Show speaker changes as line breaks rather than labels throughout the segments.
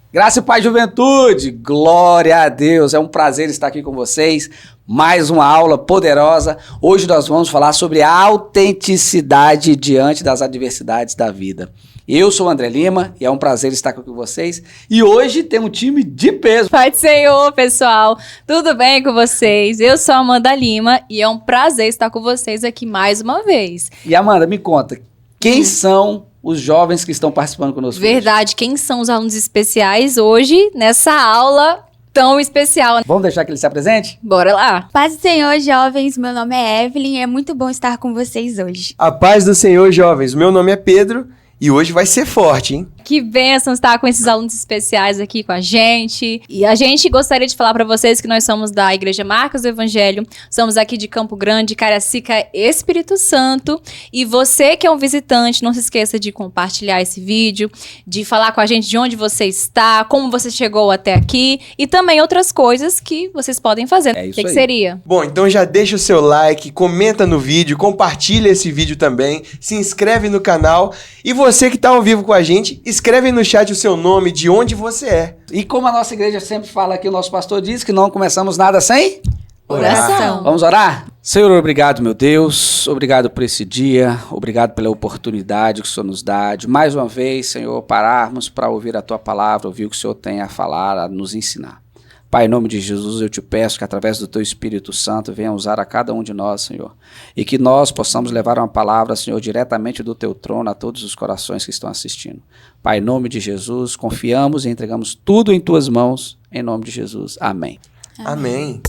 Graça e paz, juventude, glória a Deus, é um prazer estar aqui com vocês, mais uma aula poderosa. Hoje nós vamos falar sobre a autenticidade diante das adversidades da vida. Eu sou o André Lima e é um prazer estar aqui com vocês. E hoje tem um time de peso.
Pai do Senhor, pessoal, tudo bem com vocês? Eu sou a Amanda Lima e é um prazer estar com vocês aqui mais uma vez.
E Amanda, me conta, quem são os jovens que estão participando conosco?
Verdade, quem são os alunos especiais hoje nessa aula tão especial?
Vamos deixar que ele se apresente?
Bora lá!
Paz do Senhor, jovens, meu nome é Evelyn e é muito bom estar com vocês hoje.
A paz do Senhor, jovens, meu nome é Pedro e hoje vai ser forte, hein?
Que bênção estar com esses alunos especiais aqui com a gente. E a gente gostaria de falar para vocês que nós somos da Igreja Marcos do Evangelho, somos aqui de Campo Grande, Cariacica, Espírito Santo. E você que é um visitante, não se esqueça de compartilhar esse vídeo, de falar com a gente de onde você está, como você chegou até aqui e também outras coisas que vocês podem fazer.
É isso
o que
aí.
Seria?
Bom, então já deixa o seu like, comenta no vídeo, compartilha esse vídeo também, se inscreve no canal e você que está ao vivo com a gente, escreve no chat o seu nome, de onde você é.
E como a nossa igreja sempre fala aqui, o nosso pastor diz que não começamos nada sem
Oração.
Vamos orar? Senhor, obrigado, meu Deus. Obrigado por esse dia. Obrigado pela oportunidade que o Senhor nos dá de mais uma vez, Senhor, pararmos para ouvir a Tua palavra, ouvir o que o Senhor tem a falar, a nos ensinar. Pai, em nome de Jesus, eu te peço que através do Teu Espírito Santo venha usar a cada um de nós, Senhor. E que nós possamos levar uma palavra, Senhor, diretamente do Teu trono a todos os corações que estão assistindo. Pai, em nome de Jesus, confiamos e entregamos tudo em Tuas mãos. Em nome de Jesus. Amém.
Amém.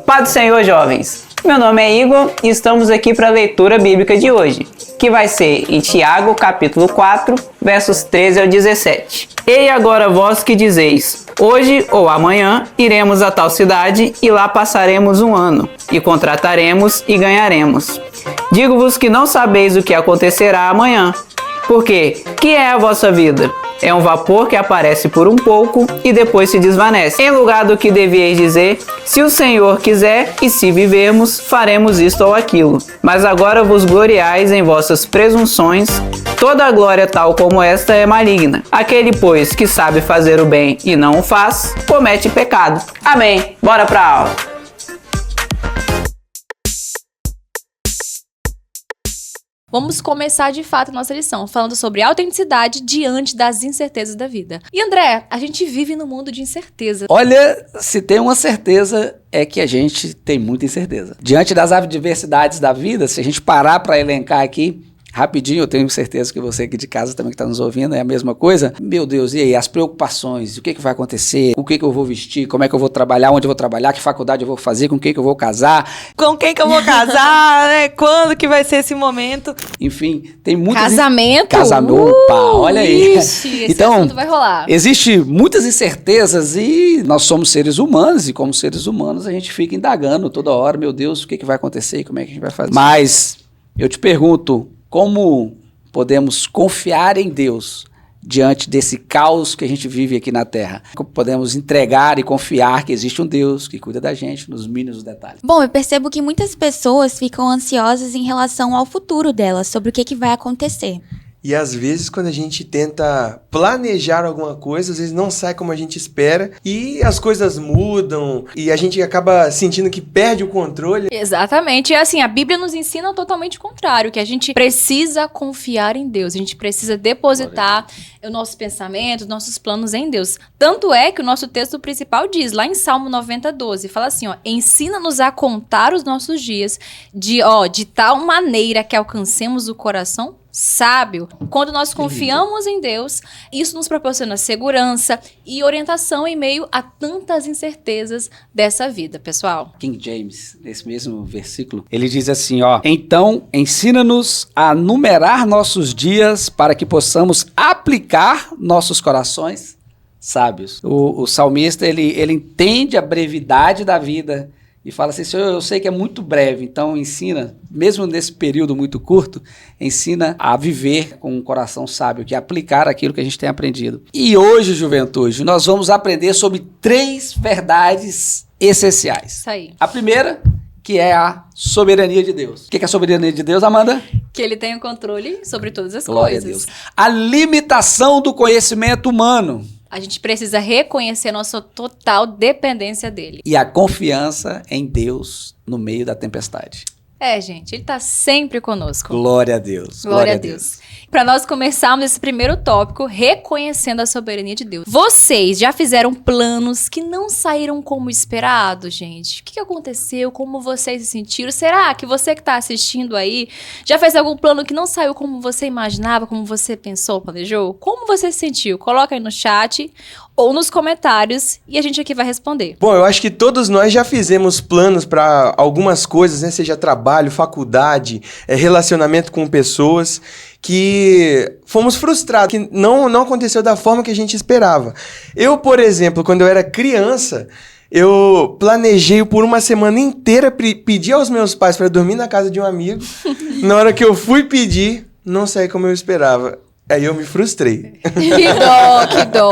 Paz do Senhor, jovens! Meu nome é Igor e estamos aqui para a leitura bíblica de hoje, que vai ser em Tiago, capítulo 4, versos 13 ao 17. E agora vós que dizeis, hoje ou amanhã iremos a tal cidade e lá passaremos um ano, e contrataremos e ganharemos. Digo-vos que não sabeis o que acontecerá amanhã, porque que é a vossa vida? É um vapor que aparece por um pouco e depois se desvanece. Em lugar do que devieis dizer, se o Senhor quiser e se vivermos, faremos isto ou aquilo. Mas agora vos gloriais em vossas presunções. Toda a glória tal como esta é maligna. Aquele, pois, que sabe fazer o bem e não o faz, comete pecado. Amém. Bora pra aula.
Vamos começar de fato a nossa lição, falando sobre autenticidade diante das incertezas da vida. E André, a gente vive num mundo de incerteza.
Olha, se tem uma certeza, é que a gente tem muita incerteza. Diante das adversidades da vida, se a gente parar para elencar aqui, rapidinho, eu tenho certeza que você aqui de casa também que está nos ouvindo é a mesma coisa. Meu Deus, e aí? As preocupações, o que vai acontecer? O que eu vou vestir? Como é que eu vou trabalhar? Onde eu vou trabalhar? Que faculdade eu vou fazer? Com quem que eu vou casar?
Com quem que eu vou casar, né? Quando que vai ser esse momento?
Enfim, tem muitas...
Casamento?
Casamento, opa, olha aí.
Ixi, esse
então,
assunto vai rolar.
Existe muitas incertezas e nós somos seres humanos e como seres humanos a gente fica indagando toda hora, meu Deus, o que vai acontecer e como é que a gente vai fazer? Mas eu te pergunto, como podemos confiar em Deus diante desse caos que a gente vive aqui na Terra? Como podemos entregar e confiar que existe um Deus que cuida da gente nos mínimos detalhes?
Bom, eu percebo que muitas pessoas ficam ansiosas em relação ao futuro delas, sobre o que vai acontecer.
E às vezes quando a gente tenta planejar alguma coisa, às vezes não sai como a gente espera e as coisas mudam e a gente acaba sentindo que perde o controle.
Exatamente. E assim, a Bíblia nos ensina totalmente o contrário, que a gente precisa confiar em Deus, a gente precisa depositar o nosso pensamento, os nossos planos em Deus. Tanto é que o nosso texto principal diz, lá em Salmo 90:12, fala assim, ó, ensina-nos a contar os nossos dias de tal maneira que alcancemos o coração sábio. Quando nós confiamos em Deus, isso nos proporciona segurança e orientação em meio a tantas incertezas dessa vida, pessoal.
King James, nesse mesmo versículo, ele diz assim, ó, então ensina-nos a numerar nossos dias para que possamos aplicar nossos corações sábios. O salmista, ele entende a brevidade da vida e fala assim, Senhor, eu sei que é muito breve, então ensina, mesmo nesse período muito curto, ensina a viver com um coração sábio, que é aplicar aquilo que a gente tem aprendido. E hoje, juventude, nós vamos aprender sobre 3 verdades essenciais.
Isso aí.
A primeira, que é a soberania de Deus. O que é a soberania de Deus, Amanda?
Que ele tem o controle sobre todas as
Glória
coisas.
a Deus. A limitação do conhecimento humano
A gente precisa reconhecer nossa total dependência dele.
e a confiança em Deus no meio da tempestade.
Gente, ele tá sempre conosco.
Glória a Deus.
Glória a Deus. Para nós começarmos esse primeiro tópico, reconhecendo a soberania de Deus. Vocês já fizeram planos que não saíram como esperado, gente? O que aconteceu? Como vocês se sentiram? Será que você que tá assistindo aí já fez algum plano que não saiu como você imaginava, como você pensou, planejou? Como você se sentiu? Coloca aí no chat ou nos comentários e a gente aqui vai responder.
Bom, eu acho que todos nós já fizemos planos para algumas coisas, né? Seja trabalho, faculdade, relacionamento com pessoas, que fomos frustrados, que não aconteceu da forma que a gente esperava. Eu, por exemplo, quando eu era criança, eu planejei por uma semana inteira, pedi aos meus pais para dormir na casa de um amigo. Na hora que eu fui pedir, não saí como eu esperava. Aí eu me frustrei.
Que dó, que dó.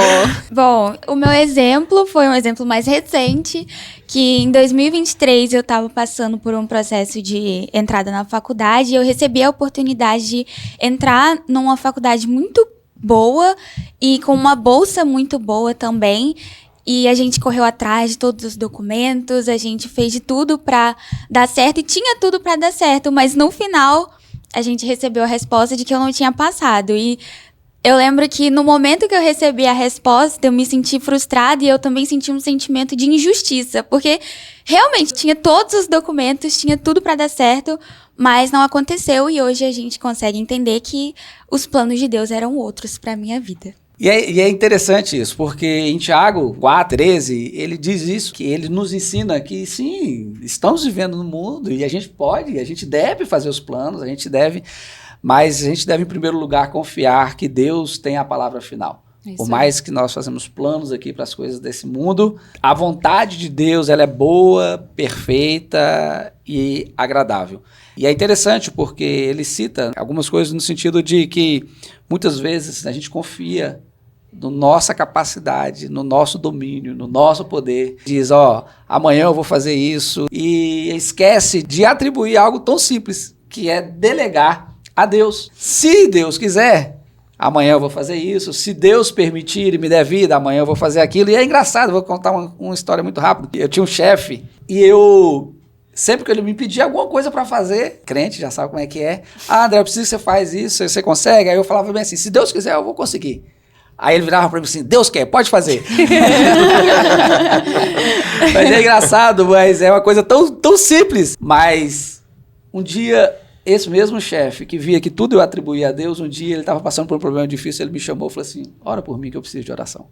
Bom, o meu exemplo foi um exemplo mais recente, que em 2023 eu estava passando por um processo de entrada na faculdade e eu recebi a oportunidade de entrar numa faculdade muito boa e com uma bolsa muito boa também. E a gente correu atrás de todos os documentos, a gente fez de tudo para dar certo e tinha tudo para dar certo, mas no final a gente recebeu a resposta de que eu não tinha passado. E eu lembro que no momento que eu recebi a resposta, eu me senti frustrada e eu também senti um sentimento de injustiça, porque realmente tinha todos os documentos, tinha tudo para dar certo, mas não aconteceu e hoje a gente consegue entender que os planos de Deus eram outros para minha vida.
E é interessante isso, porque em Tiago 4:13, ele diz isso, que ele nos ensina que sim, estamos vivendo no mundo e a gente deve fazer os planos, mas a gente deve em primeiro lugar confiar que Deus tem a palavra final.
Isso
Por mais que nós fazemos planos aqui para as coisas desse mundo, a vontade de Deus ela é boa, perfeita e agradável. E é interessante porque ele cita algumas coisas no sentido de que muitas vezes a gente confia na nossa capacidade, no nosso domínio, no nosso poder. Diz, amanhã eu vou fazer isso e esquece de atribuir algo tão simples, que é delegar a Deus. Se Deus quiser, amanhã eu vou fazer isso. Se Deus permitir e me der vida, amanhã eu vou fazer aquilo. E é engraçado, vou contar uma história muito rápida. Eu tinha um chefe e sempre que ele me pedia alguma coisa para fazer, crente já sabe como é que é. André, eu preciso que você faz isso, você consegue? Aí eu falava bem assim, se Deus quiser, eu vou conseguir. Aí ele virava para mim assim, Deus quer, pode fazer. Mas é engraçado, mas é uma coisa tão simples. Mas um dia, esse mesmo chefe que via que tudo eu atribuía a Deus, um dia ele estava passando por um problema difícil, ele me chamou e falou assim, ora por mim que eu preciso de oração.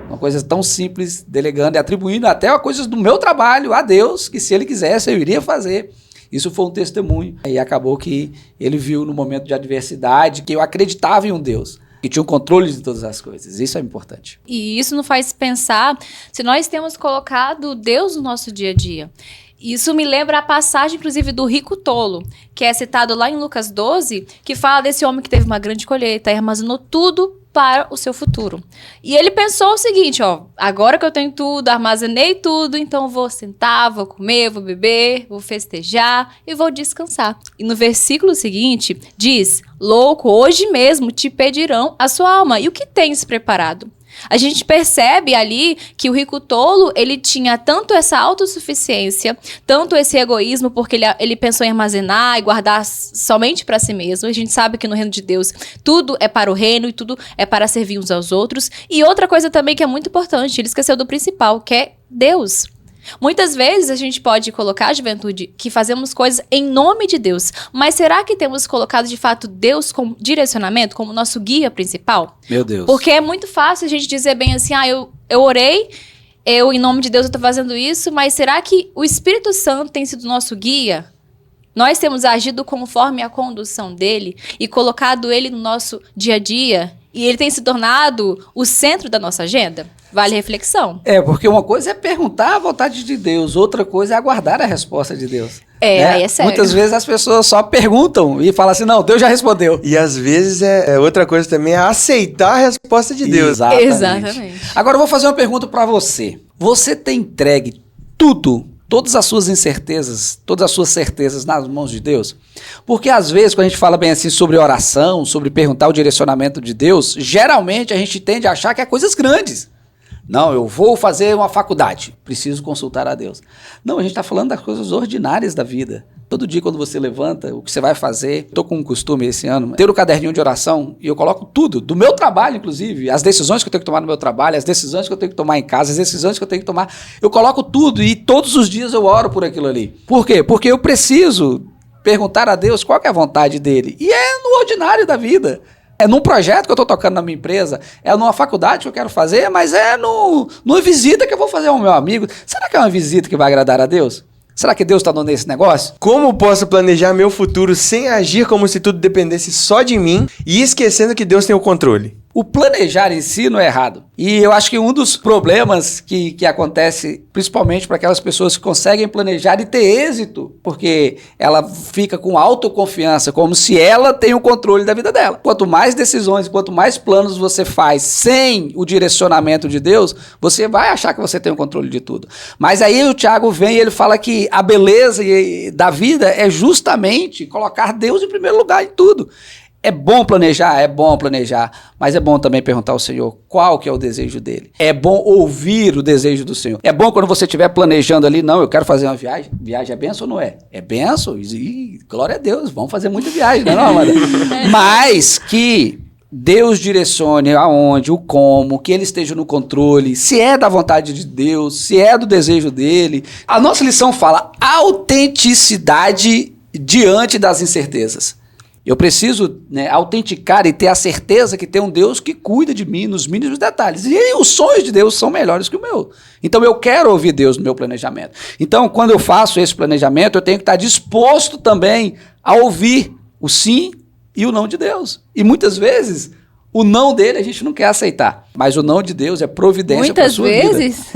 Uma coisa tão simples, delegando e atribuindo até coisas do meu trabalho a Deus, que se ele quisesse eu iria fazer. Isso foi um testemunho. E acabou que ele viu no momento de adversidade que eu acreditava em um Deus que tinha o controle de todas as coisas. Isso é importante.
E isso nos faz pensar se nós temos colocado Deus no nosso dia a dia. Isso me lembra a passagem, inclusive, do rico tolo, que é citado lá em Lucas 12, que fala desse homem que teve uma grande colheita e armazenou tudo para o seu futuro. E ele pensou o seguinte, agora que eu tenho tudo, armazenei tudo, então eu vou sentar, vou comer, vou beber, vou festejar e vou descansar. E no versículo seguinte diz, louco, hoje mesmo te pedirão a sua alma. E o que tens preparado? A gente percebe ali que o rico tolo, ele tinha tanto essa autossuficiência, tanto esse egoísmo, porque ele pensou em armazenar e guardar somente para si mesmo. A gente sabe que no reino de Deus tudo é para o reino e tudo é para servir uns aos outros. E outra coisa também que é muito importante, ele esqueceu do principal, que é Deus. Muitas vezes a gente pode colocar, juventude, que fazemos coisas em nome de Deus, mas será que temos colocado de fato Deus como direcionamento, como nosso guia principal?
Meu Deus.
Porque é muito fácil a gente dizer bem assim, eu orei, em nome de Deus eu tô fazendo isso, mas será que o Espírito Santo tem sido nosso guia? Nós temos agido conforme a condução dele e colocado ele no nosso dia a dia? E ele tem se tornado o centro da nossa agenda? Vale reflexão.
Porque uma coisa é perguntar a vontade de Deus, outra coisa é aguardar a resposta de Deus.
Aí é sério.
Muitas vezes as pessoas só perguntam e falam assim, não, Deus já respondeu.
E às vezes outra coisa também é aceitar a resposta de Deus.
Exatamente.
Agora eu vou fazer uma pergunta para você. Você tem entregue tudo todas as suas incertezas, todas as suas certezas nas mãos de Deus? Porque às vezes, quando a gente fala bem assim sobre oração, sobre perguntar o direcionamento de Deus, geralmente a gente tende a achar que é coisas grandes. Não, eu vou fazer uma faculdade, preciso consultar a Deus. Não, a gente está falando das coisas ordinárias da vida. Todo dia quando você levanta, o que você vai fazer, estou com um costume esse ano, ter um caderninho de oração e eu coloco tudo, do meu trabalho inclusive, as decisões que eu tenho que tomar no meu trabalho, as decisões que eu tenho que tomar em casa, as decisões que eu tenho que tomar, eu coloco tudo e todos os dias eu oro por aquilo ali. Por quê? Porque eu preciso perguntar a Deus qual que é a vontade dele. E é no ordinário da vida. É num projeto que eu estou tocando na minha empresa, é numa faculdade que eu quero fazer, mas é numa visita que eu vou fazer ao meu amigo. Será que é uma visita que vai agradar a Deus? Será que Deus está dando esse negócio?
Como posso planejar meu futuro sem agir como se tudo dependesse só de mim e esquecendo que Deus tem o controle?
O planejar em si não é errado. E eu acho que um dos problemas que acontece, principalmente para aquelas pessoas que conseguem planejar e ter êxito, porque ela fica com autoconfiança, como se ela tem o controle da vida dela. Quanto mais decisões, quanto mais planos você faz sem o direcionamento de Deus, você vai achar que você tem o controle de tudo. Mas aí o Tiago vem e ele fala que a beleza da vida é justamente colocar Deus em primeiro lugar em tudo. É bom planejar, mas é bom também perguntar ao Senhor qual que é o desejo dele. É bom ouvir o desejo do Senhor. É bom quando você estiver planejando ali, não, eu quero fazer uma viagem. Viagem é benção ou não é? É benção? E glória a Deus, vamos fazer muita viagem, não é, Amanda? Mas que Deus direcione aonde, o como, que ele esteja no controle, se é da vontade de Deus, se é do desejo dele. A nossa lição fala autenticidade diante das incertezas. Eu preciso, autenticar e ter a certeza que tem um Deus que cuida de mim nos mínimos detalhes. E aí, os sonhos de Deus são melhores que o meu. Então eu quero ouvir Deus no meu planejamento. Então quando eu faço esse planejamento, eu tenho que estar disposto também a ouvir o sim e o não de Deus. E muitas vezes o não dele a gente não quer aceitar. Mas o não de Deus é providência para a sua vida. Muitas vezes.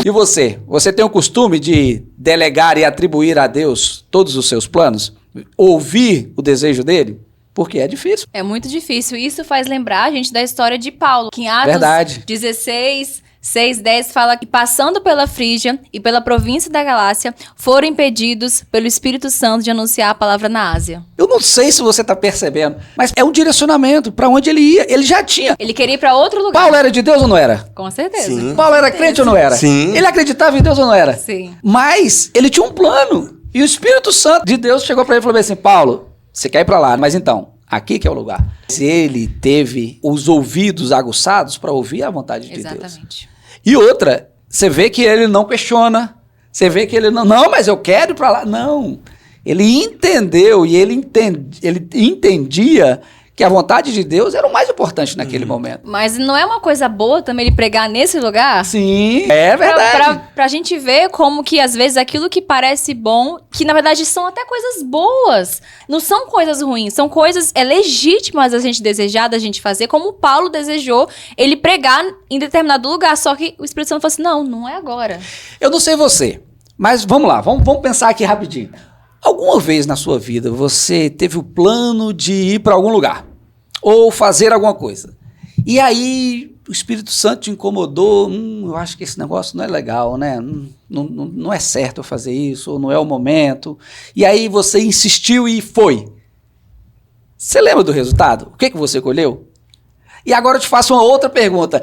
E você? Você tem o costume de delegar e atribuir a Deus todos os seus planos? Ouvir o desejo dele? Porque é difícil.
É muito difícil. Isso faz lembrar a gente da história de Paulo, que em Atos 16, 6, 10 fala que passando pela Frígia e pela província da Galácia, foram impedidos pelo Espírito Santo de anunciar a palavra na Ásia.
Eu não sei se você está percebendo, mas é um direcionamento para onde ele ia. Ele já tinha.
Ele queria ir para outro lugar.
Paulo era de Deus ou não era?
Com certeza.
Sim.
Paulo era crente ou não era?
Sim.
Ele acreditava em Deus ou não era?
Sim.
Mas ele tinha um plano. E o Espírito Santo de Deus chegou para ele e falou assim, Paulo, você quer ir para lá, mas então, aqui que é o lugar. Ele teve os ouvidos aguçados para ouvir a vontade de Deus.
Exatamente.
E outra, você vê que ele não questiona, você vê que ele não, mas eu quero ir para lá. Não, ele entendeu e ele entendia que a vontade de Deus era o mais importante naquele momento.
Mas não é uma coisa boa também ele pregar nesse lugar?
Sim, é verdade.
Pra gente ver como que às vezes aquilo que parece bom, que na verdade são até coisas boas, não são coisas ruins, são coisas legítimas a gente desejar, da gente fazer, como Paulo desejou ele pregar em determinado lugar, só que o Espírito Santo falou assim, não é agora.
Eu não sei você, mas vamos lá, vamos pensar aqui rapidinho. Alguma vez na sua vida você teve o plano de ir para algum lugar ou fazer alguma coisa e aí o Espírito Santo te incomodou, eu acho que esse negócio não é legal, né? Não é certo eu fazer isso, ou não é o momento, e aí você insistiu e foi. Você lembra do resultado? O que você colheu? E agora eu te faço uma outra pergunta.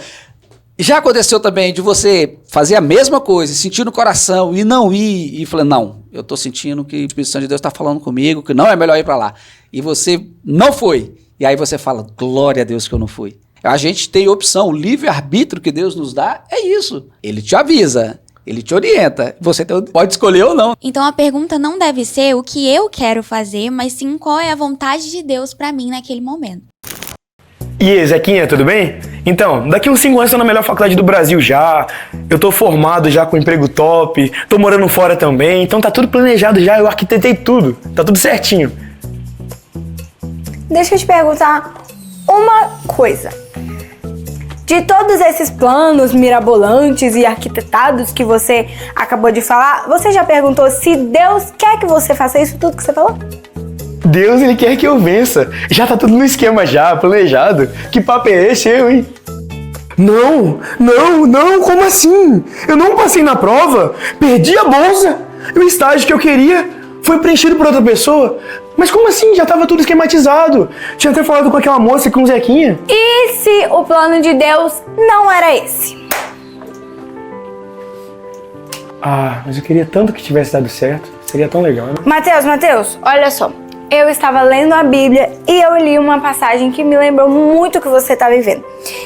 Já aconteceu também de você fazer a mesma coisa, sentir no coração e não ir, e falar, não, eu estou sentindo que o Espírito Santo de Deus está falando comigo, que não é melhor ir para lá. E você não foi. E aí você fala, glória a Deus que eu não fui. A gente tem opção, o livre-arbítrio que Deus nos dá é isso. Ele te avisa, ele te orienta, você pode escolher ou não.
Então a pergunta não deve ser o que eu quero fazer, mas sim qual é a vontade de Deus para mim naquele momento.
E aí, Zequinha, tudo bem? Então, daqui uns 5 anos eu tô na melhor faculdade do Brasil já, eu tô formado já com um emprego top, tô morando fora também, então tá tudo planejado já, eu arquitetei tudo, tá tudo certinho.
Deixa eu te perguntar uma coisa. De todos esses planos mirabolantes e arquitetados que você acabou de falar, você já perguntou se Deus quer que você faça isso tudo que você falou?
Deus, ele quer que eu vença. Já tá tudo no esquema já, planejado. Que papo é esse, hein? Não, como assim? Eu não passei na prova, perdi a bolsa, o estágio que eu queria foi preenchido por outra pessoa. Mas como assim? Já estava tudo esquematizado. Tinha até falado com aquela moça, com o Zequinha.
E se o plano de Deus não era esse?
Ah, mas eu queria tanto que tivesse dado certo. Seria tão legal, né?
Mateus, olha só. Eu estava lendo a Bíblia e eu li uma passagem que me lembrou muito o que você está vivendo.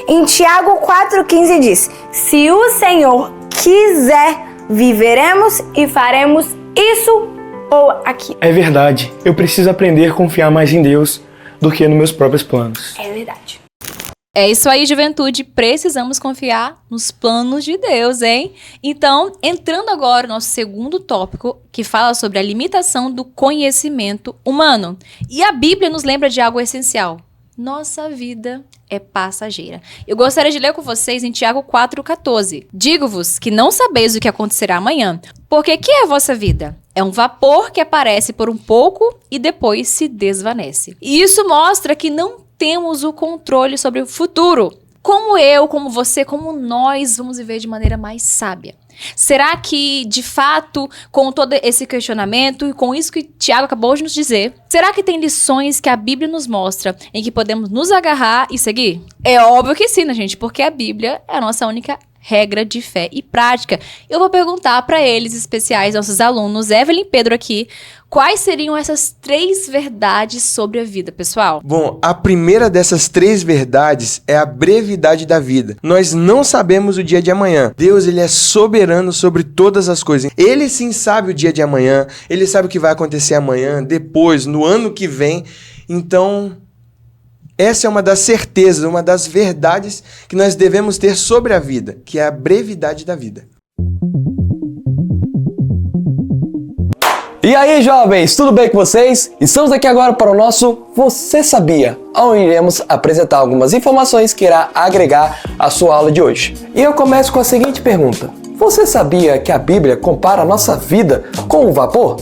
Em Tiago 4,15 diz: se o Senhor quiser, viveremos e faremos isso ou aquilo.
É verdade. Eu preciso aprender a confiar mais em Deus do que nos meus próprios planos.
É verdade.
É isso aí, juventude. Precisamos confiar nos planos de Deus, hein? Então, entrando agora no nosso segundo tópico, que fala sobre a limitação do conhecimento humano. E a Bíblia nos lembra de algo essencial. Nossa vida é passageira. Eu gostaria de ler com vocês em Tiago 4,14. Digo-vos que não sabeis o que acontecerá amanhã, porque que é a vossa vida? É um vapor que aparece por um pouco e depois se desvanece. E isso mostra que não temos o controle sobre o futuro. Como eu, como você, como nós vamos viver de maneira mais sábia? Será que, de fato, com todo esse questionamento e com isso que Tiago acabou de nos dizer, será que tem lições que a Bíblia nos mostra em que podemos nos agarrar e seguir? É óbvio que sim, né, gente? Porque a Bíblia é a nossa única regra de fé e prática. Eu vou perguntar para eles, especiais, nossos alunos, Evelyn e Pedro aqui, quais seriam essas 3 verdades sobre a vida, pessoal?
Bom, a primeira dessas 3 verdades é a brevidade da vida. Nós não sabemos o dia de amanhã. Deus, ele é soberano sobre todas as coisas. Ele sim sabe o dia de amanhã, ele sabe o que vai acontecer amanhã, depois, no ano que vem. Então, essa é uma das certezas, uma das verdades que nós devemos ter sobre a vida, que é a brevidade da vida.
E aí, jovens, tudo bem com vocês? Estamos aqui agora para o nosso Você Sabia?, onde iremos apresentar algumas informações que irá agregar à sua aula de hoje. E eu começo com a seguinte pergunta: você sabia que a Bíblia compara a nossa vida com um vapor?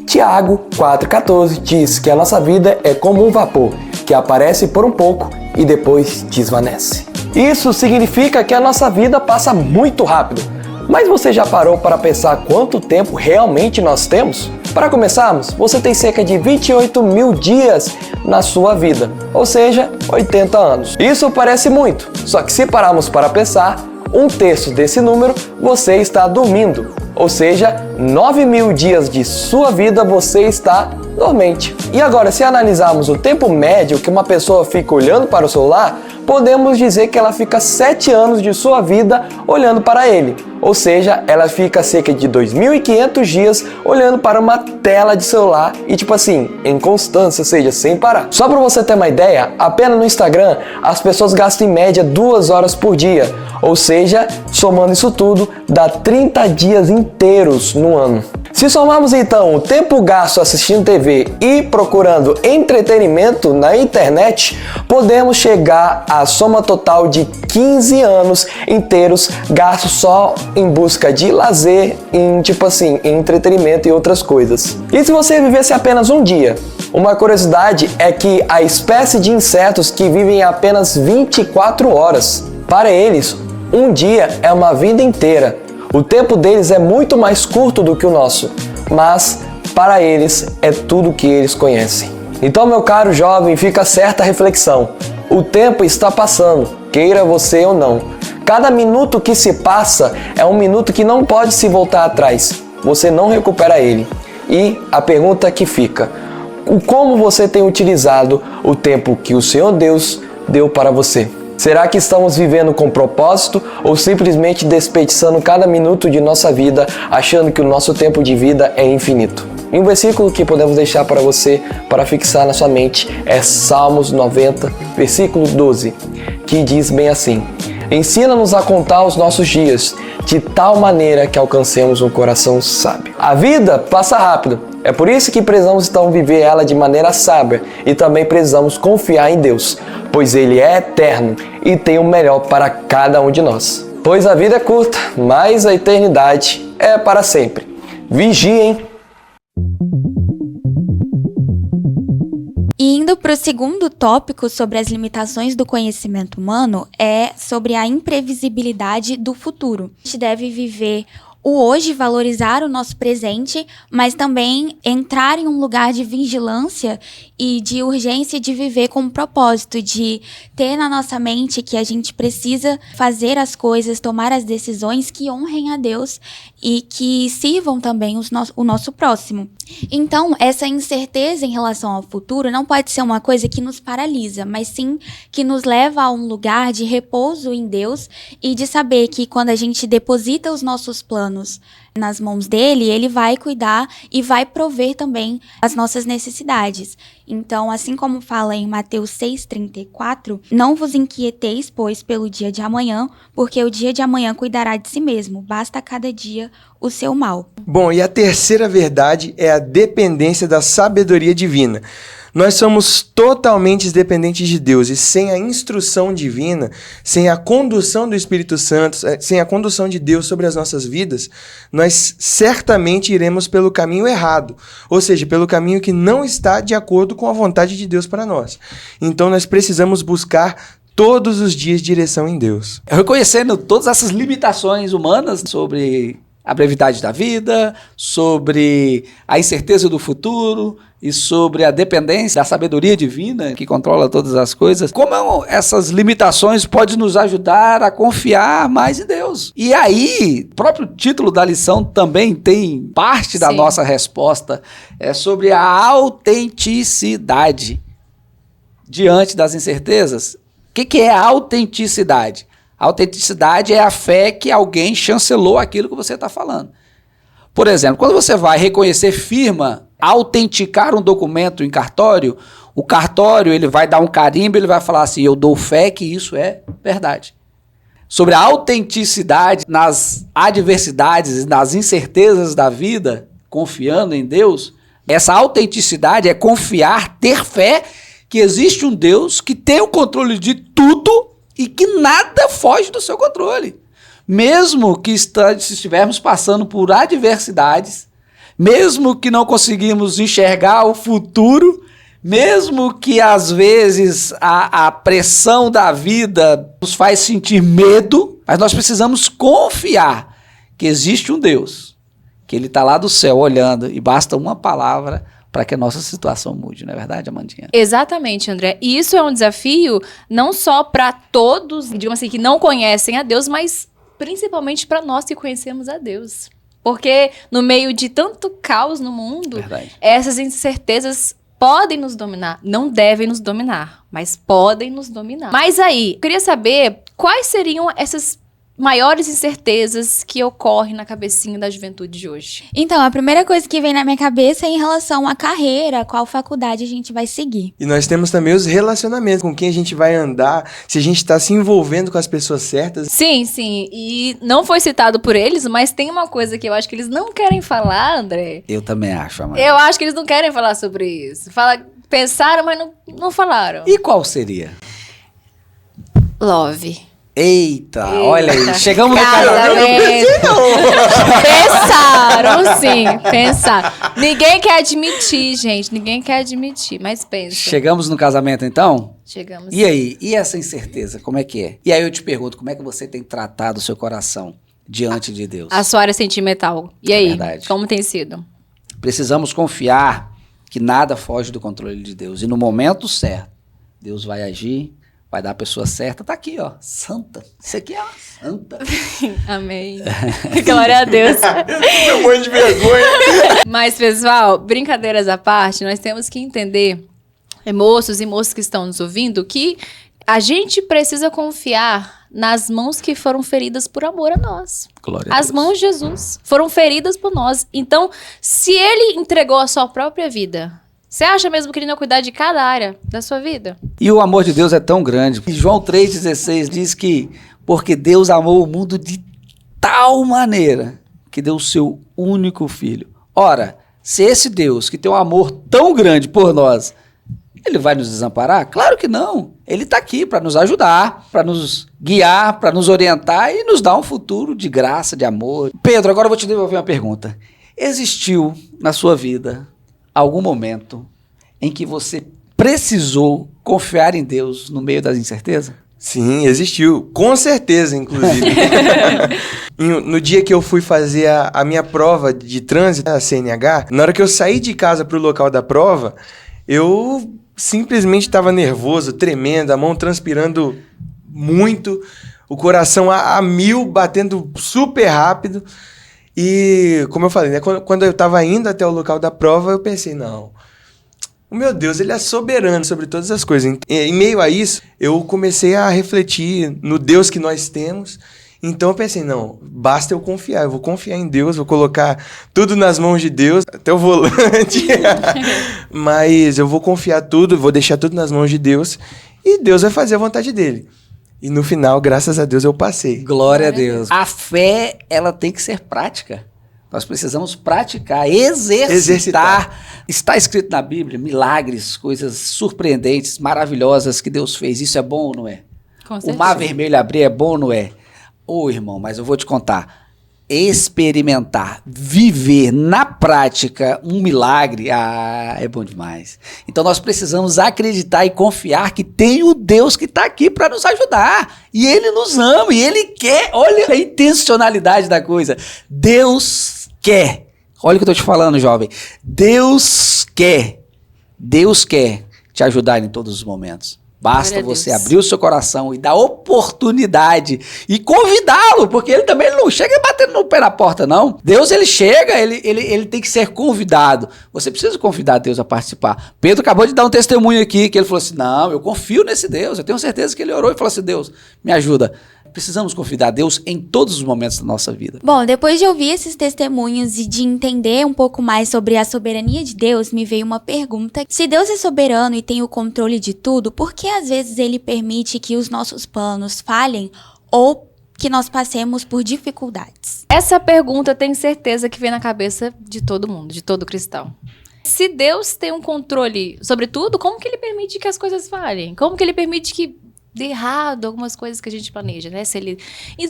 Tiago 4,14 diz que a nossa vida é como um vapor, que aparece por um pouco e depois desvanece. Isso significa que a nossa vida passa muito rápido. Mas você já parou para pensar quanto tempo realmente nós temos? Para começarmos, você tem cerca de 28 mil dias na sua vida, ou seja, 80 anos. Isso parece muito, só que se pararmos para pensar, 1/3 desse número você está dormindo, ou seja, 9 mil dias de sua vida você está dormente. E agora, se analisarmos o tempo médio que uma pessoa fica olhando para o celular, podemos dizer que ela fica 7 anos de sua vida olhando para ele. Ou seja, ela fica cerca de 2.500 dias olhando para uma tela de celular e tipo assim, em constância, ou seja, sem parar. Só para você ter uma ideia, apenas no Instagram as pessoas gastam em média 2 horas por dia. Ou seja, somando isso tudo, dá 30 dias inteiros no ano. Se somarmos então o tempo gasto assistindo TV e procurando entretenimento na internet, podemos chegar à soma total de 15 anos inteiros gastos só em busca de lazer, em entretenimento e outras coisas. E se você vivesse apenas um dia? Uma curiosidade é que a espécie de insetos que vivem apenas 24 horas. Para eles, um dia é uma vida inteira. O tempo deles é muito mais curto do que o nosso, mas para eles é tudo que eles conhecem. Então, meu caro jovem, fica certa a reflexão. O tempo está passando, queira você ou não. Cada minuto que se passa é um minuto que não pode se voltar atrás. Você não recupera ele. E a pergunta que fica: como você tem utilizado o tempo que o Senhor Deus deu para você? Será que estamos vivendo com propósito ou simplesmente desperdiçando cada minuto de nossa vida, achando que o nosso tempo de vida é infinito? E um versículo que podemos deixar para você, para fixar na sua mente, é Salmos 90, versículo 12, que diz bem assim: ensina-nos a contar os nossos dias, de tal maneira que alcancemos um coração sábio. A vida passa rápido, é por isso que precisamos então viver ela de maneira sábia e também precisamos confiar em Deus, pois Ele é eterno e tem o melhor para cada um de nós. Pois a vida é curta, mas a eternidade é para sempre. Vigiem!
E indo para o segundo tópico sobre as limitações do conhecimento humano, é sobre a imprevisibilidade do futuro. A gente deve viver o hoje, valorizar o nosso presente, mas também entrar em um lugar de vigilância e de urgência de viver com um propósito, de ter na nossa mente que a gente precisa fazer as coisas, tomar as decisões que honrem a Deus e que sirvam também o nosso próximo. Então, essa incerteza em relação ao futuro não pode ser uma coisa que nos paralisa, mas sim que nos leva a um lugar de repouso em Deus e de saber que quando a gente deposita os nossos planos nas mãos dele, ele vai cuidar e vai prover também as nossas necessidades. Então, assim como fala em Mateus 6,34, não vos inquieteis, pois, pelo dia de amanhã, porque o dia de amanhã cuidará de si mesmo, basta a cada dia o seu mal.
Bom, e a terceira verdade é a dependência da sabedoria divina. Nós somos totalmente dependentes de Deus e sem a instrução divina, sem a condução do Espírito Santo, sem a condução de Deus sobre as nossas vidas, nós certamente iremos pelo caminho errado, ou seja, pelo caminho que não está de acordo com a vontade de Deus para nós. Então nós precisamos buscar todos os dias direção em Deus.
Reconhecendo todas essas limitações humanas sobre a brevidade da vida, sobre a incerteza do futuro e sobre a dependência da sabedoria divina que controla todas as coisas, como essas limitações podem nos ajudar a confiar mais em Deus. E aí, o próprio título da lição também tem parte da nossa resposta, é sobre a autenticidade diante das incertezas. O que é a autenticidade? A autenticidade é a fé que alguém chancelou aquilo que você está falando. Por exemplo, quando você vai reconhecer firma, autenticar um documento em cartório, o cartório ele vai dar um carimbo, ele vai falar assim, eu dou fé que isso é verdade. Sobre a autenticidade nas adversidades, nas incertezas da vida, confiando em Deus, essa autenticidade é confiar, ter fé que existe um Deus que tem o controle de tudo e que nada foge do seu controle. Mesmo que estivermos passando por adversidades, mesmo que não conseguimos enxergar o futuro, mesmo que às vezes a pressão da vida nos faz sentir medo, mas nós precisamos confiar que existe um Deus, que Ele está lá do céu olhando e basta uma palavra para que a nossa situação mude, não é verdade, Amandinha?
Exatamente, André. E isso é um desafio não só para todos, digamos assim, que não conhecem a Deus, mas principalmente para nós que conhecemos a Deus. Porque no meio de tanto caos no mundo, essas incertezas podem nos dominar. Não devem nos dominar, mas podem nos dominar. Mas aí, eu queria saber quais seriam essas maiores incertezas que ocorrem na cabecinha da juventude de hoje.
Então, a primeira coisa que vem na minha cabeça é em relação à carreira, qual faculdade a gente vai seguir.
E nós temos também os relacionamentos, com quem a gente vai andar, se a gente está se envolvendo com as pessoas certas.
Sim, sim. E não foi citado por eles, mas tem uma coisa que eu acho que eles não querem falar, André.
Eu também acho, Amanda.
Eu acho que eles não querem falar sobre isso. Pensaram, mas não falaram.
E qual seria?
Love.
Eita, olha aí, chegamos no
casamento. Pensaram. Ninguém quer admitir, gente, mas pensa.
Chegamos no casamento, então?
Chegamos.
E aí, e essa incerteza, como é que é? E aí eu te pergunto, como é que você tem tratado o seu coração diante de Deus?
A sua área sentimental. E aí,
verdade.
Como tem sido?
Precisamos confiar que nada foge do controle de Deus. E no momento certo, Deus vai agir, vai dar a pessoa certa. Tá aqui, ó, santa. Isso aqui é uma santa.
Amém. Glória a Deus.
Um monte de vergonha.
Mas, pessoal, brincadeiras à parte, nós temos que entender, moços e moças que estão nos ouvindo, que a gente precisa confiar nas mãos que foram feridas por amor a nós.
Glória a
As
Deus.
mãos de Jesus foram feridas por nós. Então, se Ele entregou a sua própria vida, você acha mesmo que Ele não ia cuidar de cada área da sua vida?
E o amor de Deus é tão grande. E João 3,16 diz que porque Deus amou o mundo de tal maneira que deu o seu único filho. Ora, se esse Deus que tem um amor tão grande por nós, Ele vai nos desamparar? Claro que não. Ele está aqui para nos ajudar, para nos guiar, para nos orientar e nos dar um futuro de graça, de amor. Pedro, agora eu vou te devolver uma pergunta. Existiu na sua vida algum momento em que você precisou confiar em Deus no meio das incertezas?
Sim, existiu. Com certeza, inclusive. No dia que eu fui fazer a minha prova de trânsito, a CNH, na hora que eu saí de casa pro local da prova, eu simplesmente estava nervoso, tremendo, a mão transpirando muito, o coração a mil, batendo super rápido. E, como eu falei, né, quando eu estava indo até o local da prova, eu pensei, não, o meu Deus, ele é soberano sobre todas as coisas. Em meio a isso, eu comecei a refletir no Deus que nós temos. Então eu pensei, não, basta eu confiar, eu vou confiar em Deus, vou colocar tudo nas mãos de Deus, até o volante. Mas eu vou confiar tudo, vou deixar tudo nas mãos de Deus e Deus vai fazer a vontade dele. E no final, graças a Deus, eu passei.
Glória a Deus. A fé, ela tem que ser prática. Nós precisamos praticar, exercitar. Está escrito na Bíblia, milagres, coisas surpreendentes, maravilhosas que Deus fez. Isso é bom ou não é?
Com certeza.
O mar vermelho abrir é bom ou não é? Ô, irmão, mas eu vou te contar. Experimentar, viver na prática um milagre, é bom demais. Então nós precisamos acreditar e confiar que tem o Deus que está aqui para nos ajudar. E Ele nos ama, e Ele quer. Olha a intencionalidade da coisa. Deus quer. Olha o que eu estou te falando, jovem. Deus quer te ajudar em todos os momentos. Basta você abrir o seu coração e dar oportunidade e convidá-lo, porque ele também não chega batendo no pé na porta, não. Deus, ele chega, ele tem que ser convidado. Você precisa convidar Deus a participar. Pedro acabou de dar um testemunho aqui, que ele falou assim, não, eu confio nesse Deus, eu tenho certeza que ele orou e falou assim, Deus, me ajuda. Precisamos convidar Deus em todos os momentos da nossa vida.
Bom, depois de ouvir esses testemunhos e de entender um pouco mais sobre a soberania de Deus, me veio uma pergunta. Se Deus é soberano e tem o controle de tudo, por que às vezes Ele permite que os nossos planos falhem ou que nós passemos por dificuldades?
Essa pergunta eu tenho certeza que vem na cabeça de todo mundo, de todo cristão. Se Deus tem um controle sobre tudo, como que Ele permite que as coisas falhem? Como que Ele permite que dê errado algumas coisas que a gente planeja, né? Se ele...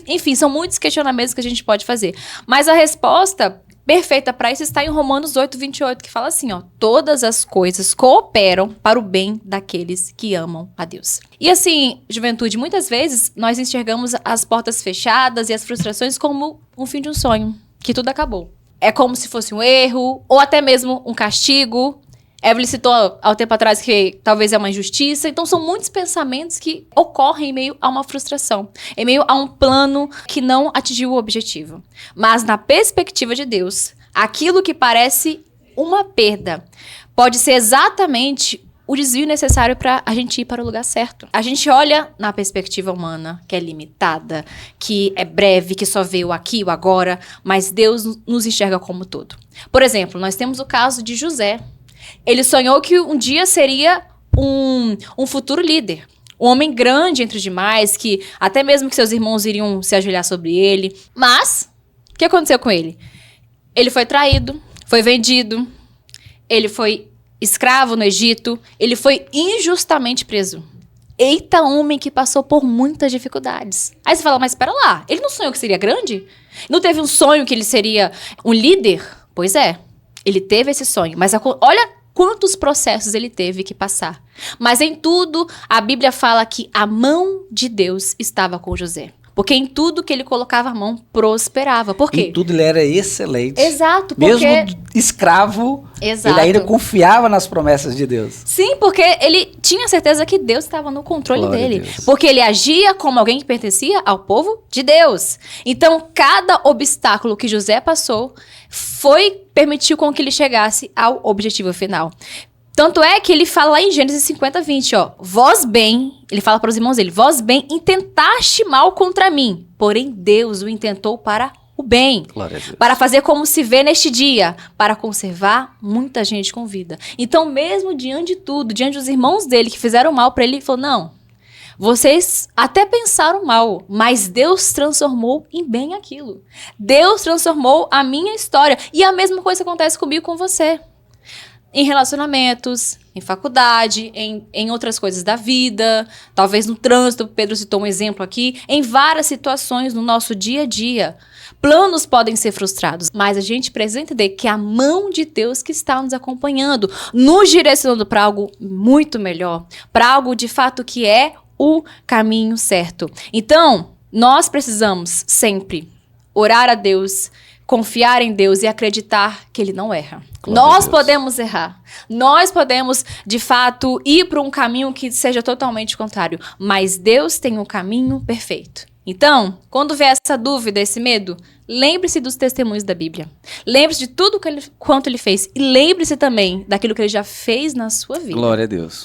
Enfim, são muitos questionamentos que a gente pode fazer. Mas a resposta perfeita para isso está em Romanos 8:28, que fala assim, ó, todas as coisas cooperam para o bem daqueles que amam a Deus. E assim, juventude, muitas vezes nós enxergamos as portas fechadas e as frustrações como um fim de um sonho, que tudo acabou. É como se fosse um erro, ou até mesmo um castigo. Evelyn citou há um tempo atrás que talvez é uma injustiça. Então, são muitos pensamentos que ocorrem em meio a uma frustração, em meio a um plano que não atingiu o objetivo. Mas, na perspectiva de Deus, aquilo que parece uma perda pode ser exatamente o desvio necessário para a gente ir para o lugar certo. A gente olha na perspectiva humana, que é limitada, que é breve, que só vê o aqui, o agora, mas Deus nos enxerga como todo. Por exemplo, nós temos o caso de José. Ele sonhou que um dia seria um futuro líder. Um homem grande entre os demais, que até mesmo que seus irmãos iriam se ajoelhar sobre ele. Mas, o que aconteceu com ele? Ele foi traído, foi vendido, ele foi escravo no Egito, ele foi injustamente preso. Eita, homem que passou por muitas dificuldades. Aí você fala, mas espera lá, ele não sonhou que seria grande? Não teve um sonho que ele seria um líder? Pois é, ele teve esse sonho, mas olha quantos processos ele teve que passar. Mas em tudo, a Bíblia fala que a mão de Deus estava com José. Porque em tudo que ele colocava a mão, prosperava. Por quê?
Em tudo ele era excelente.
Exato. Porque...
Mesmo escravo,
Exato.
Ele ainda confiava nas promessas de Deus.
Sim, porque ele tinha certeza que Deus estava no controle
Glória
dele.
a Deus.
Porque ele agia como alguém que pertencia ao povo de Deus. Então, cada obstáculo que José passou permitiu com que ele chegasse ao objetivo final. Tanto é que ele fala lá em Gênesis 50:20, ó. Vós bem, ele fala para os irmãos dele, vós bem intentaste mal contra mim, porém Deus o intentou para o bem.
Glória a Deus.
Para fazer como se vê neste dia, para conservar muita gente com vida. Então, mesmo diante de tudo, diante dos irmãos dele que fizeram mal para ele, ele falou, não, vocês até pensaram mal, mas Deus transformou em bem aquilo. Deus transformou a minha história. E a mesma coisa acontece comigo e com você. em relacionamentos, em faculdade, em outras coisas da vida, talvez no trânsito, Pedro citou um exemplo aqui, em várias situações no nosso dia a dia. Planos podem ser frustrados, mas a gente precisa entender que é a mão de Deus que está nos acompanhando, nos direcionando para algo muito melhor, para algo de fato que é o caminho certo. Então, nós precisamos sempre orar a Deus, confiar em Deus e acreditar que Ele não erra. Nós podemos errar. Nós podemos, de fato, ir para um caminho que seja totalmente contrário. Mas Deus tem um caminho perfeito. Então, quando vier essa dúvida, esse medo, lembre-se dos testemunhos da Bíblia. Lembre-se de tudo quanto Ele fez. E lembre-se também daquilo que Ele já fez na sua vida.
Glória a Deus.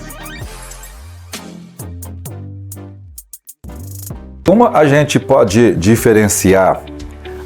Como a gente pode diferenciar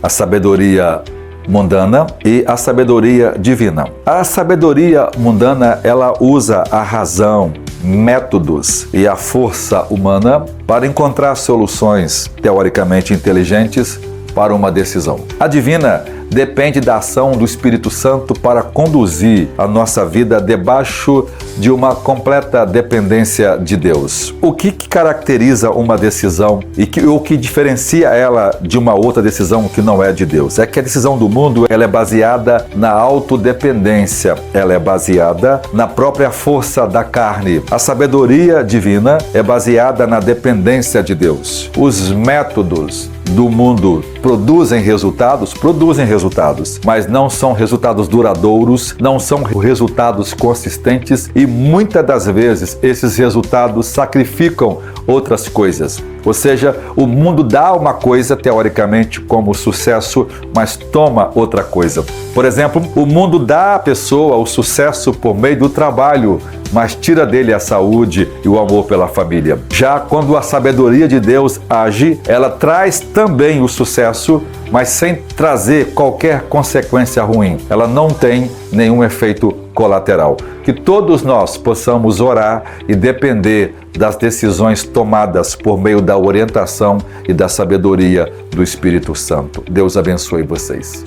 a sabedoria mundana e a sabedoria divina? A sabedoria mundana, ela usa a razão, métodos e a força humana para encontrar soluções teoricamente inteligentes para uma decisão. A divina depende da ação do Espírito Santo para conduzir a nossa vida debaixo de uma completa dependência de Deus. O que caracteriza uma decisão e o que diferencia ela de uma outra decisão que não é de Deus? É que a decisão do mundo, ela é baseada na autodependência, ela é baseada na própria força da carne. A sabedoria divina é baseada na dependência de Deus. Os métodos do mundo produzem resultados, mas não são resultados duradouros, não são resultados consistentes e muitas das vezes esses resultados sacrificam outras coisas. Ou seja, o mundo dá uma coisa teoricamente como sucesso, mas toma outra coisa. Por exemplo, o mundo dá à pessoa o sucesso por meio do trabalho, mas tira dele a saúde e o amor pela família. Já quando a sabedoria de Deus age, ela traz também o sucesso, mas sem trazer qualquer consequência ruim. Ela não tem nenhum efeito colateral. Que todos nós possamos orar e depender das decisões tomadas por meio da orientação e da sabedoria do Espírito Santo. Deus abençoe vocês.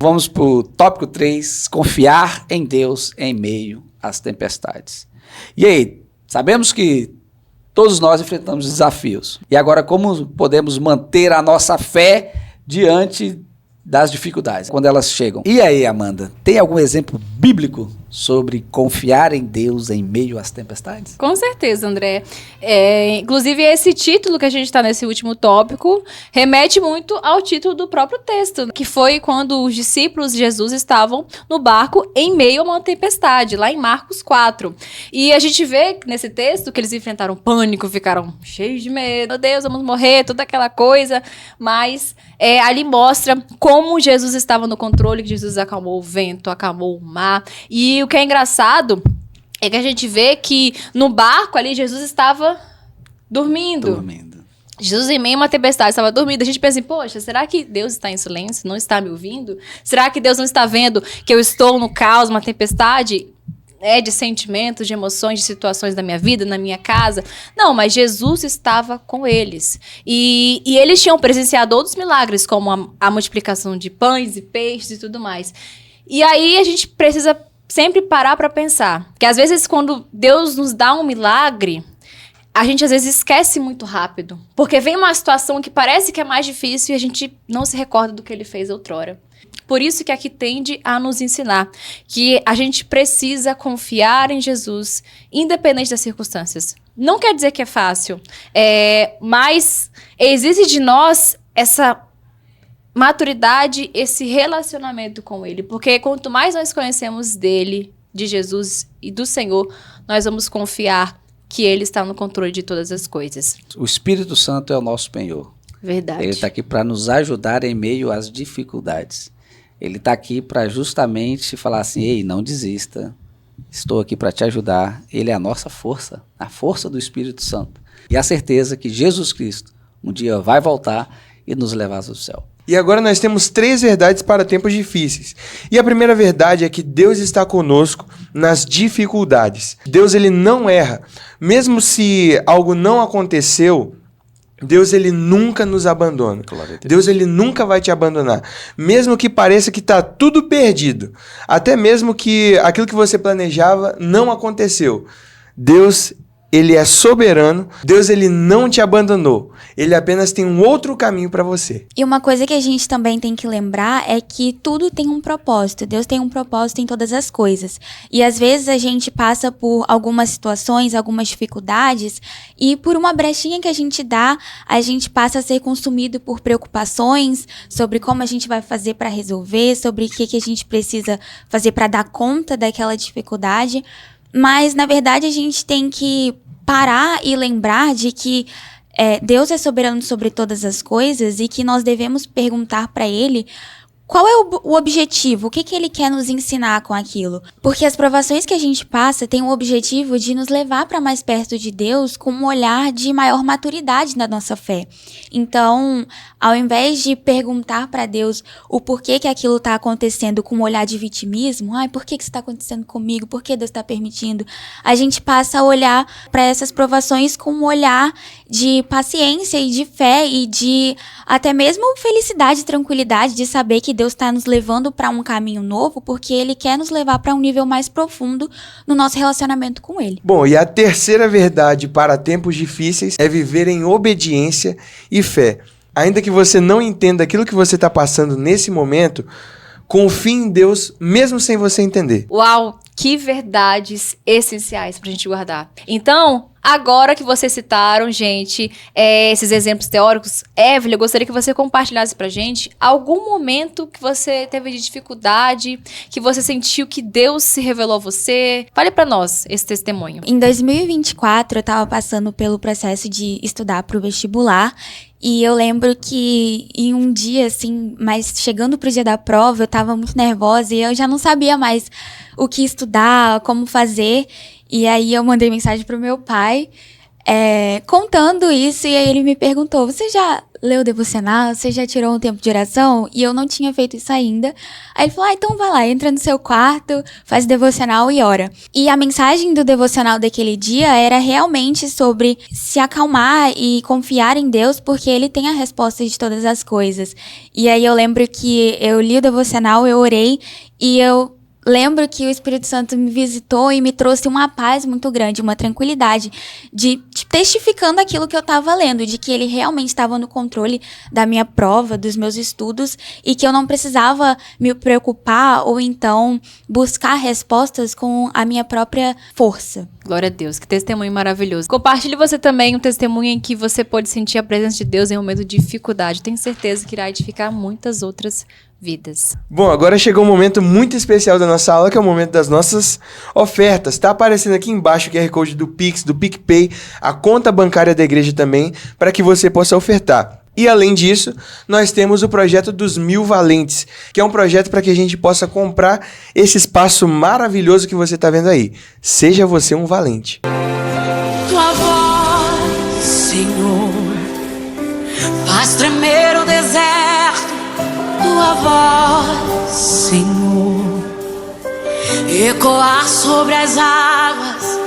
Vamos para o tópico 3, confiar em Deus em meio às tempestades. E aí, sabemos que todos nós enfrentamos desafios. E agora, como podemos manter a nossa fé diante das dificuldades, quando elas chegam? E aí, Amanda, tem algum exemplo bíblico sobre confiar em Deus em meio às tempestades?
Com certeza, André. Inclusive, esse título que a gente está nesse último tópico remete muito ao título do próprio texto, que foi quando os discípulos de Jesus estavam no barco em meio a uma tempestade, lá em Marcos 4. E a gente vê nesse texto que eles enfrentaram pânico, ficaram cheios de medo, meu Deus, vamos morrer, toda aquela coisa, mas ali mostra como Jesus estava no controle, que Jesus acalmou o vento, acalmou o mar. E o que é engraçado é que a gente vê que no barco ali Jesus estava dormindo. Jesus, em meio a uma tempestade, estava dormindo. A gente pensa assim, poxa, será que Deus está em silêncio? Não está me ouvindo? Será que Deus não está vendo que eu estou no caos, uma tempestade de sentimentos, de emoções, de situações da minha vida, na minha casa? Não, mas Jesus estava com eles. E eles tinham presenciado outros milagres, como a multiplicação de pães e peixes e tudo mais. E aí a gente precisa sempre parar para pensar que às vezes quando Deus nos dá um milagre, a gente às vezes esquece muito rápido, porque vem uma situação que parece que é mais difícil e a gente não se recorda do que Ele fez outrora. Por isso que aqui tende a nos ensinar que a gente precisa confiar em Jesus, independente das circunstâncias. Não quer dizer que é fácil, mas exige de nós essa maturidade, esse relacionamento com Ele. Porque quanto mais nós conhecemos dele, de Jesus e do Senhor, nós vamos confiar que Ele está no controle de todas as coisas.
O Espírito Santo é o nosso penhor.
Verdade.
Ele está aqui para nos ajudar em meio às dificuldades. Ele está aqui para justamente falar assim, ei, não desista. Estou aqui para te ajudar. Ele é a nossa força, a força do Espírito Santo. E a certeza que Jesus Cristo um dia vai voltar e nos levar ao céu.
E agora nós temos 3 verdades para tempos difíceis. E a primeira verdade é que Deus está conosco nas dificuldades. Deus, ele não erra. Mesmo se algo não aconteceu Deus, ele nunca nos abandona. Deus, ele nunca vai te abandonar. Mesmo que pareça que está tudo perdido. Até mesmo que aquilo que você planejava não aconteceu. Deus, ele é soberano. Deus, ele não te abandonou. Ele apenas tem um outro caminho para você.
E uma coisa que a gente também tem que lembrar é que tudo tem um propósito. Deus tem um propósito em todas as coisas. E às vezes a gente passa por algumas situações, algumas dificuldades, e por uma brechinha que a gente dá, a gente passa a ser consumido por preocupações sobre como a gente vai fazer para resolver, sobre o que a gente precisa fazer para dar conta daquela dificuldade. Mas, na verdade, a gente tem que parar e lembrar de que Deus é soberano sobre todas as coisas e que nós devemos perguntar para Ele qual é o objetivo, o que Ele quer nos ensinar com aquilo. Porque as provações que a gente passa têm o objetivo de nos levar para mais perto de Deus com um olhar de maior maturidade na nossa fé. Então, ao invés de perguntar para Deus o porquê que aquilo está acontecendo com um olhar de vitimismo, por que isso está acontecendo comigo, por que Deus está permitindo, a gente passa a olhar para essas provações com um olhar de paciência e de fé e de até mesmo felicidade e tranquilidade de saber que Deus está nos levando para um caminho novo, porque Ele quer nos levar para um nível mais profundo no nosso relacionamento com Ele.
Bom, e a terceira verdade para tempos difíceis é viver em obediência e fé. Ainda que você não entenda aquilo que você está passando nesse momento, confie em Deus mesmo sem você entender.
Uau, que verdades essenciais pra gente guardar. Então, agora que vocês citaram, gente, esses exemplos teóricos, Evelyn, eu gostaria que você compartilhasse pra gente algum momento que você teve de dificuldade, que você sentiu que Deus se revelou a você. Fale pra nós esse testemunho.
Em 2024, eu tava passando pelo processo de estudar pro vestibular. E eu lembro que em um dia, assim, mas chegando pro dia da prova, eu tava muito nervosa e eu já não sabia mais o que estudar, como fazer. E aí eu mandei mensagem pro meu pai, contando isso, e aí ele me perguntou, você já leu o devocional? Você já tirou um tempo de oração? E eu não tinha feito isso ainda. Aí ele falou, então vai lá, entra no seu quarto, faz o devocional e ora. E a mensagem do devocional daquele dia era realmente sobre se acalmar e confiar em Deus, porque Ele tem a resposta de todas as coisas. E aí eu lembro que eu li o devocional, eu orei, e eu lembro que o Espírito Santo me visitou e me trouxe uma paz muito grande, uma tranquilidade, de testificando aquilo que eu estava lendo, de que ele realmente estava no controle da minha prova, dos meus estudos, e que eu não precisava me preocupar ou então buscar respostas com a minha própria força.
Glória a Deus, que testemunho maravilhoso. Compartilhe você também um testemunho em que você pode sentir a presença de Deus em um momento de dificuldade. Tenho certeza que irá edificar muitas outras vidas.
Bom, agora chegou um momento muito especial da nossa aula, que é o momento das nossas ofertas. Tá aparecendo aqui embaixo o QR Code do Pix, do PicPay, a conta bancária da igreja também, para que você possa ofertar. E além disso, nós temos o projeto dos 1000 Valentes, que é um projeto para que a gente possa comprar esse espaço maravilhoso que você está vendo aí. Seja você um valente.
Tua voz, Senhor, faz tremer o deserto. Tua voz, Senhor, ecoar sobre as águas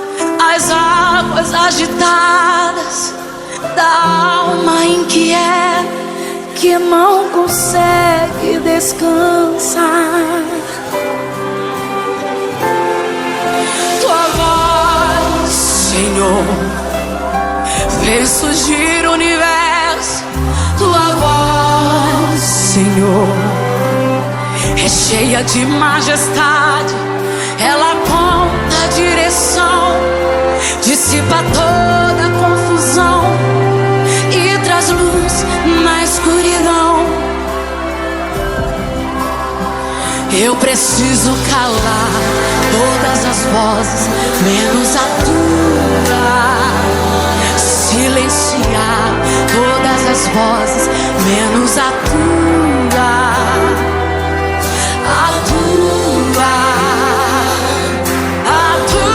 agitadas da alma inquieta que não consegue descansar. Tua voz, Senhor, fez surgir o universo. Tua voz, Senhor, é cheia de majestade. Ela aponta a direção, dissipa toda a confusão e traz luz na escuridão. Eu preciso calar todas as vozes, menos a tua. Silenciar todas as vozes, menos a tua. A tua. A tua.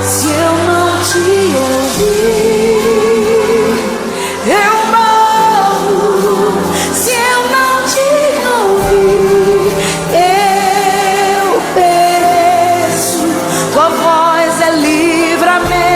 Se eu não te ouvir, eu morro. Se eu não te ouvir, eu pereço. Tua voz é livramento.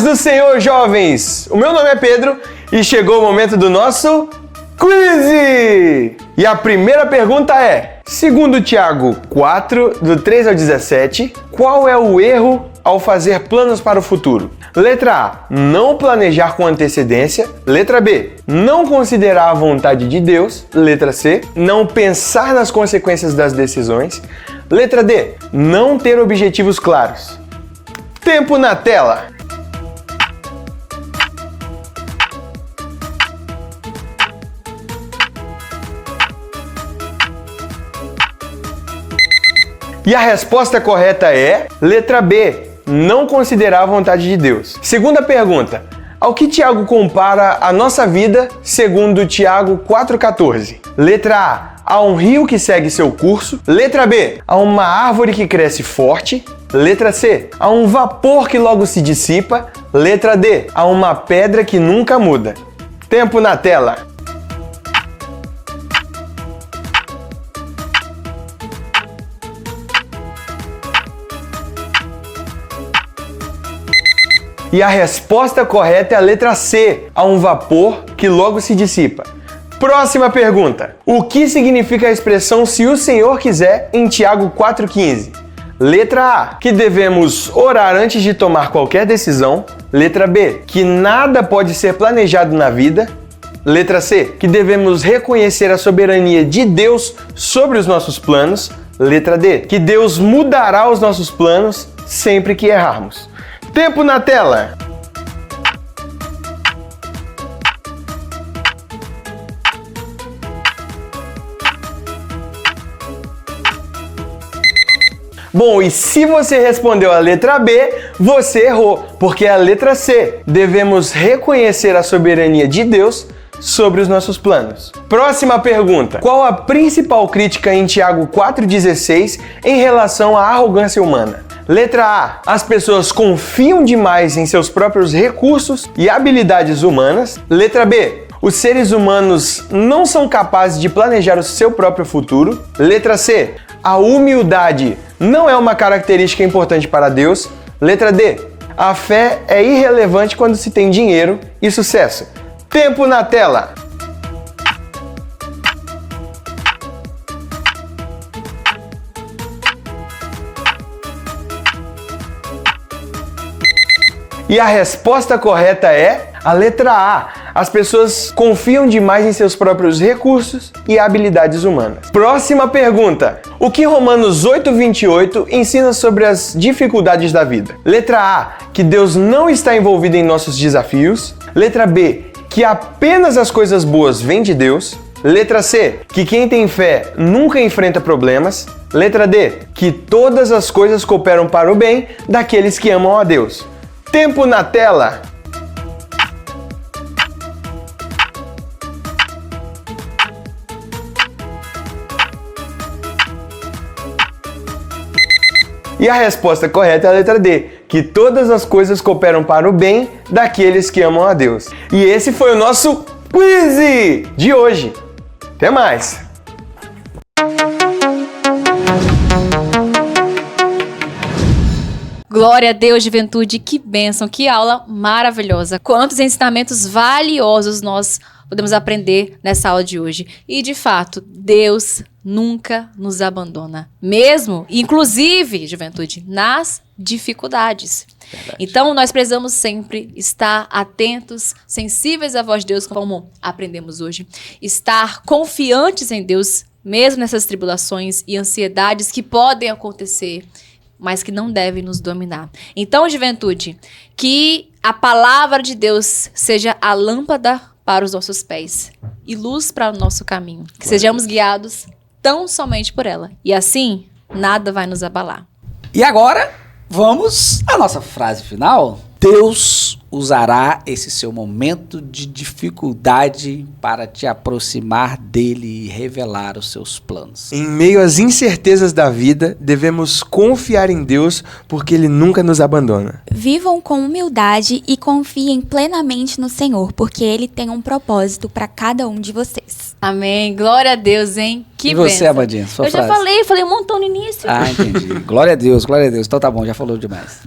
do Senhor, jovens! O meu nome é Pedro e chegou o momento do nosso quiz! E a primeira pergunta é: segundo Tiago 4, do 3 ao 17, qual é o erro ao fazer planos para o futuro? Letra A, não planejar com antecedência. Letra B, não considerar a vontade de Deus. Letra C, não pensar nas consequências das decisões. Letra D, não ter objetivos claros. Tempo na tela! E a resposta correta é letra B, não considerar a vontade de Deus. Segunda pergunta, ao que Tiago compara a nossa vida segundo Tiago 4,14? Letra A, a um rio que segue seu curso. Letra B, a uma árvore que cresce forte. Letra C, a um vapor que logo se dissipa. Letra D, a uma pedra que nunca muda. Tempo na tela. E a resposta correta é a letra C, a um vapor que logo se dissipa. Próxima pergunta. O que significa a expressão "se o Senhor quiser" em Tiago 4,15? Letra A, que devemos orar antes de tomar qualquer decisão. Letra B, que nada pode ser planejado na vida. Letra C, que devemos reconhecer a soberania de Deus sobre os nossos planos. Letra D, que Deus mudará os nossos planos sempre que errarmos. Tempo na tela! Bom, e se você respondeu a letra B, você errou, porque é a letra C. Devemos reconhecer a soberania de Deus sobre os nossos planos. Próxima pergunta. Qual a principal crítica em Tiago 4,16 em relação à arrogância humana? Letra A. As pessoas confiam demais em seus próprios recursos e habilidades humanas. Letra B. Os seres humanos não são capazes de planejar o seu próprio futuro. Letra C. A humildade não é uma característica importante para Deus. Letra D. A fé é irrelevante quando se tem dinheiro e sucesso. Tempo na tela! E a resposta correta é a letra A. As pessoas confiam demais em seus próprios recursos e habilidades humanas. Próxima pergunta. O que Romanos 8,28 ensina sobre as dificuldades da vida? Letra A, que Deus não está envolvido em nossos desafios. Letra B, que apenas as coisas boas vêm de Deus. Letra C, que quem tem fé nunca enfrenta problemas. Letra D, que todas as coisas cooperam para o bem daqueles que amam a Deus. Tempo na tela! E a resposta correta é a letra D, que todas as coisas cooperam para o bem daqueles que amam a Deus. E esse foi o nosso quiz de hoje. Até mais!
Glória a Deus, juventude, que bênção, que aula maravilhosa. Quantos ensinamentos valiosos nós podemos aprender nessa aula de hoje. E, de fato, Deus nunca nos abandona. Mesmo, inclusive, juventude, nas dificuldades. Verdade. Então, nós precisamos sempre estar atentos, sensíveis à voz de Deus, como aprendemos hoje. Estar confiantes em Deus, mesmo nessas tribulações e ansiedades que podem acontecer, mas que não devem nos dominar. Então, juventude, que a palavra de Deus seja a lâmpada para os nossos pés e luz para o nosso caminho. Que sejamos guiados tão somente por ela. E assim, nada vai nos abalar.
E agora, vamos à nossa frase final. Deus usará esse seu momento de dificuldade para te aproximar dele e revelar os seus planos.
Em meio às incertezas da vida, devemos confiar em Deus, porque Ele nunca nos abandona.
Vivam com humildade e confiem plenamente no Senhor, porque Ele tem um propósito para cada um de vocês.
Amém. Glória a Deus, hein? Que
e você,
bênção.
Amandinha, sua
Eu
frase?
já falei um montão no início.
Ah, entendi. Glória a Deus, glória a Deus. Então tá bom, já falou demais.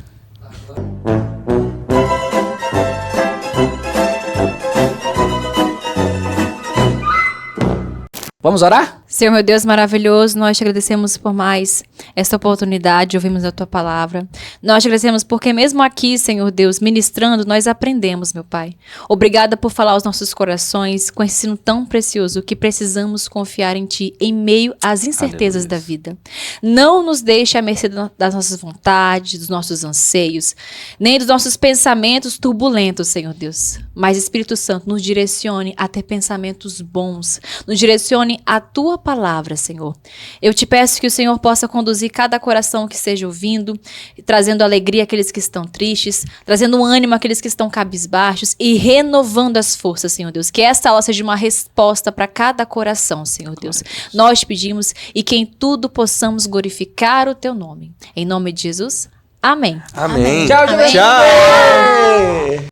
Vamos orar?
Senhor, meu Deus maravilhoso, nós te agradecemos por mais esta oportunidade de ouvirmos a tua palavra. Nós te agradecemos porque mesmo aqui, Senhor Deus, ministrando, nós aprendemos, meu Pai. Obrigada por falar aos nossos corações com esse ensino tão precioso que precisamos confiar em Ti em meio às incertezas da vida. Não nos deixe à mercê das nossas vontades, dos nossos anseios, nem dos nossos pensamentos turbulentos, Senhor Deus. Mas, Espírito Santo, nos direcione a ter pensamentos bons, nos direcione a Tua palavra, Senhor. Eu te peço que o Senhor possa conduzir cada coração que esteja ouvindo, trazendo alegria àqueles que estão tristes, trazendo ânimo àqueles que estão cabisbaixos e renovando as forças, Senhor Deus. Que esta aula seja uma resposta para cada coração, Senhor Deus. Nós te pedimos e que em tudo possamos glorificar o Teu nome. Em nome de Jesus, amém.
Amém.
Tchau, gente.
Tchau.